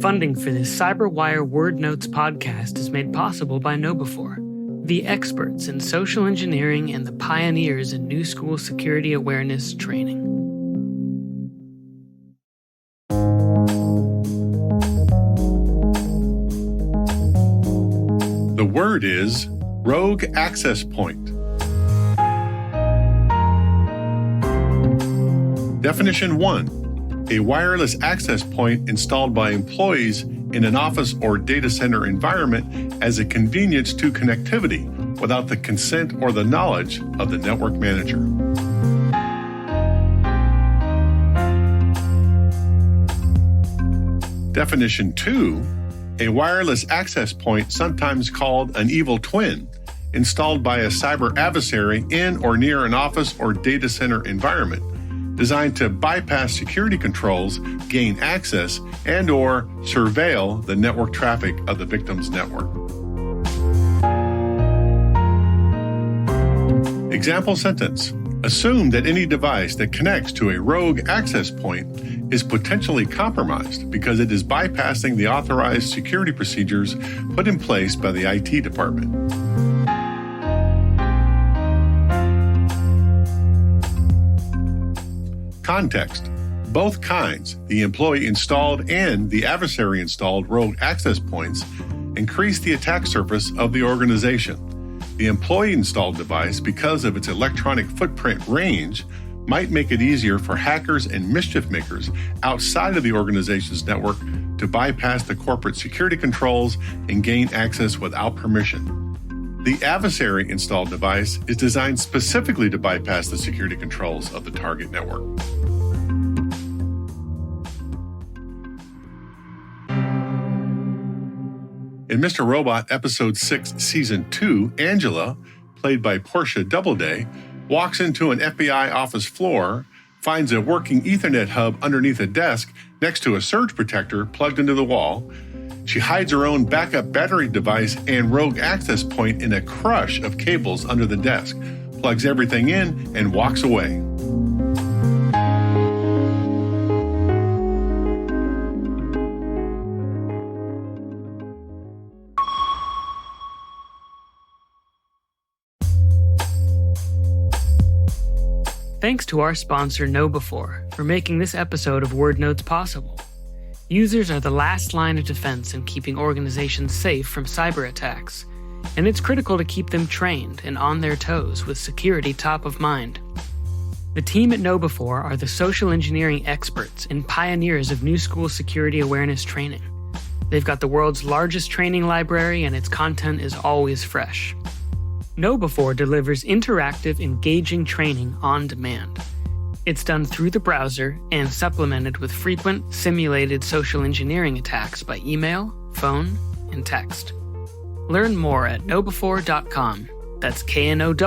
Funding for this CyberWire Word Notes podcast is made possible by KnowBe4, the experts in social engineering and the pioneers in new school security awareness training. The word is rogue access point. Definition 1. A wireless access point installed by employees in an office or data center environment as a convenience to connectivity without the consent or the knowledge of the network manager. Definition 2. A wireless access point, sometimes called an evil twin, installed by a cyber adversary in or near an office or data center environment, designed to bypass security controls, gain access, and/or surveil the network traffic of the victim's network. Example sentence. Assume that any device that connects to a rogue access point is potentially compromised because it is bypassing the authorized security procedures put in place by the IT department. Context. Both kinds, the employee-installed and the adversary-installed rogue access points, increase the attack surface of the organization. The employee-installed device, because of its electronic footprint range, might make it easier for hackers and mischief makers outside of the organization's network to bypass the corporate security controls and gain access without permission. The adversary-installed device is designed specifically to bypass the security controls of the target network. In Mr. Robot Episode 6, Season 2, Angela, played by Portia Doubleday, walks into an FBI office floor, finds a working Ethernet hub underneath a desk next to a surge protector plugged into the wall. She hides her own backup battery device and rogue access point in a crush of cables under the desk, plugs everything in, and walks away. Thanks to our sponsor KnowBe4 for making this episode of Word Notes possible. Users are the last line of defense in keeping organizations safe from cyber attacks, and it's critical to keep them trained and on their toes with security top of mind. The team at KnowBe4 are the social engineering experts and pioneers of new school security awareness training. They've got the world's largest training library, and its content is always fresh. KnowBe4 delivers interactive, engaging training on demand. It's done through the browser and supplemented with frequent, simulated social engineering attacks by email, phone, and text. Learn more at knowbe4.com. That's KNOWBE4.com.